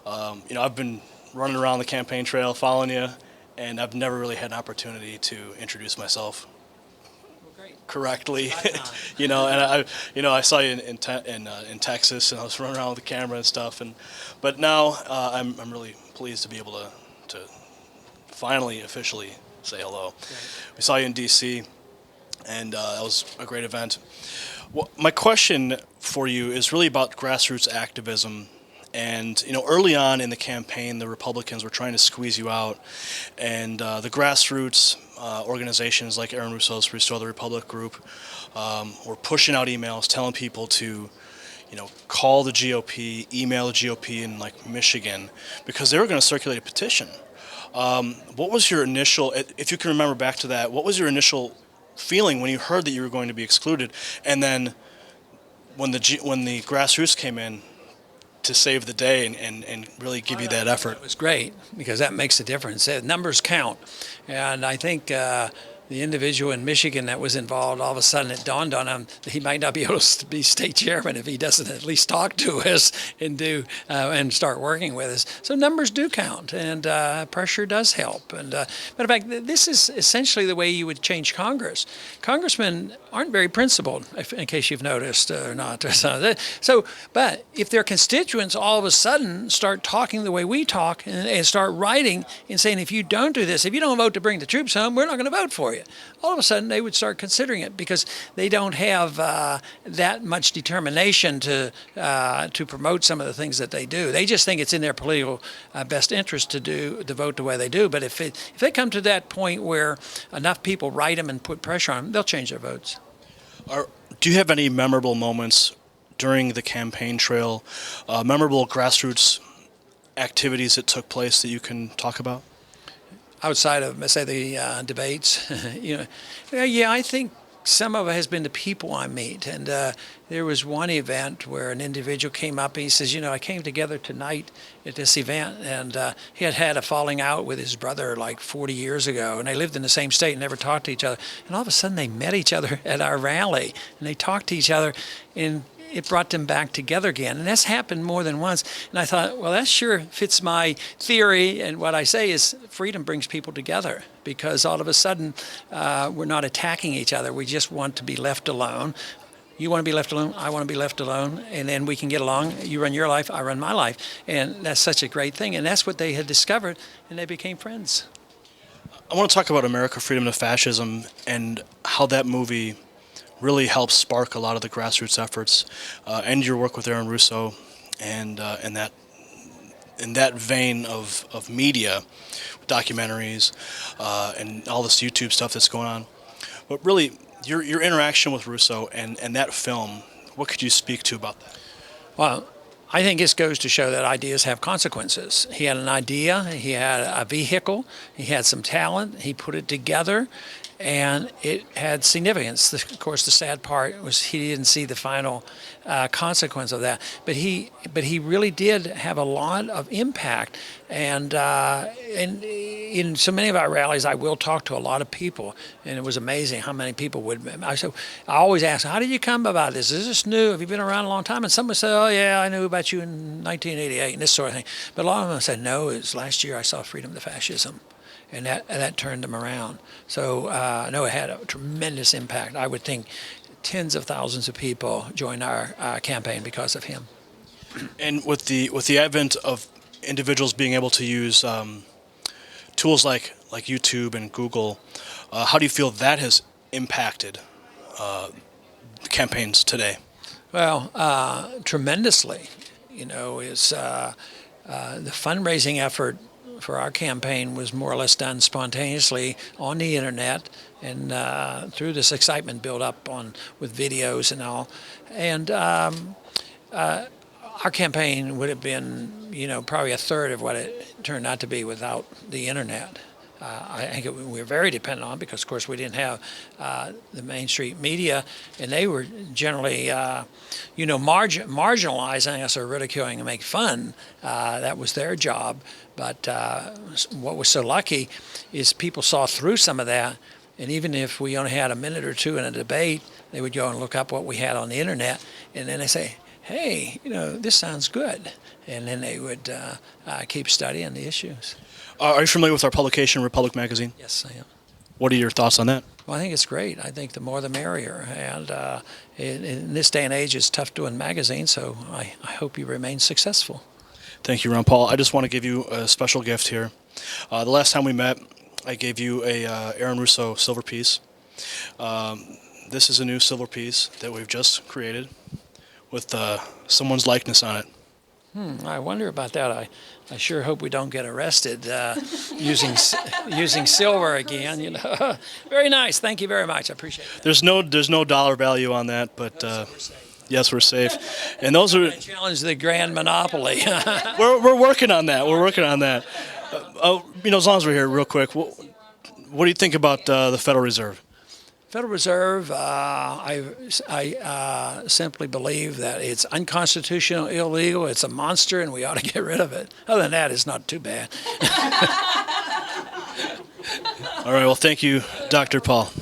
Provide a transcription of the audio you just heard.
I've been running around the campaign trail following you, and I've never really had an opportunity to introduce myself correctly. And I saw you in Texas, and I was running around with the camera and stuff. But now I'm really pleased to be able to finally officially say hello. We saw you in D.C., and that was a great event. Well, my question for you is really about grassroots activism. And early on in the campaign, the Republicans were trying to squeeze you out, and the grassroots organizations like Aaron Russo's Restore the Republic group were pushing out emails telling people to, call the GOP, email the GOP in like Michigan, because they were going to circulate a petition. What was your initial, if you can remember back to that, what was your initial feeling when you heard that you were going to be excluded, and then when the grassroots came in to save the day and really give you that effort? It was great because that makes a difference. Numbers count. And I think the individual in Michigan that was involved, all of a sudden it dawned on him that he might not be able to be state chairman if he doesn't at least talk to us and start working with us. So numbers do count, and pressure does help. And matter of fact, this is essentially the way you would change Congress. Congressmen aren't very principled, in case you've noticed or not. So, but if their constituents all of a sudden start talking the way we talk and start writing and saying, if you don't do this, if you don't vote to bring the troops home, we're not going to vote for you. All of a sudden, they would start considering it because they don't have that much determination to promote some of the things that they do. They just think it's in their political best interest to vote the way they do. But if they come to that point where enough people write them and put pressure on them, they'll change their votes. Do you have any memorable moments during the campaign trail, memorable grassroots activities that took place that you can talk about? Outside of, say, the debates, yeah, I think some of it has been the people I meet. And there was one event where an individual came up and he says, I came together tonight at this event, and he had had a falling out with his brother like 40 years ago, and they lived in the same state and never talked to each other. And all of a sudden they met each other at our rally, and they talked to each other, and it brought them back together again. And that's happened more than once. And I thought, well, that sure fits my theory. And what I say is freedom brings people together, because all of a sudden we're not attacking each other. We just want to be left alone. You want to be left alone, I want to be left alone, and then we can get along. You run your life, I run my life. And that's such a great thing. And that's what they had discovered, and they became friends. I want to talk about America, Freedom to Fascism, and how that movie really helps spark a lot of the grassroots efforts, and your work with Aaron Russo, and that in that vein of media, documentaries, and all this YouTube stuff that's going on. But really, your interaction with Russo and that film, what could you speak to about that? Well, I think this goes to show that ideas have consequences. He had an idea, he had a vehicle, he had some talent, he put it together, and it had significance. Of course, the sad part was he didn't see the final consequence of that. But he really did have a lot of impact. And in so many of our rallies, I will talk to a lot of people, and it was amazing how many people would. I always ask, how did you come about this? Is this new? Have you been around a long time? And some would say, oh yeah, I knew about you in 1988 and this sort of thing. But a lot of them said, no, it was last year I saw Freedom to Fascism. And that turned them around. So no, it had a tremendous impact. I would think tens of thousands of people joined our campaign because of him. And with the advent of individuals being able to use tools like YouTube and Google, how do you feel that has impacted campaigns today? Well, tremendously. Is the fundraising effort for our campaign was more or less done spontaneously on the internet, and through this excitement built up with videos and all. And our campaign would have been, probably a third of what it turned out to be without the internet. I think we were very dependent on it because, of course, we didn't have the mainstream media, and they were generally, marginalizing us or ridiculing and making fun. That was their job. But what was so lucky is people saw through some of that, and even if we only had a minute or two in a debate, they would go and look up what we had on the internet, and then they say, hey, this sounds good. And then they would keep studying the issues. Are you familiar with our publication, Republic Magazine? Yes, I am. What are your thoughts on that? Well, I think it's great. I think the more the merrier. And in this day and age, it's tough doing magazines, so I hope you remain successful. Thank you, Ron Paul. I just want to give you a special gift here. The last time we met, I gave you a Aaron Russo silver piece. This is a new silver piece that we've just created with someone's likeness on it. I wonder about that. I sure hope we don't get arrested using silver again. Very nice. Thank you very much. I appreciate it. There's no dollar value on that, but yes, we're safe. And those are Challenge the grand monopoly. we're working on that. We're working on that. As long as we're here, real quick, what do you think about the Federal Reserve? Federal Reserve, I simply believe that it's unconstitutional, illegal, it's a monster, and we ought to get rid of it. Other than that, it's not too bad. All right, well, thank you, Dr. Paul.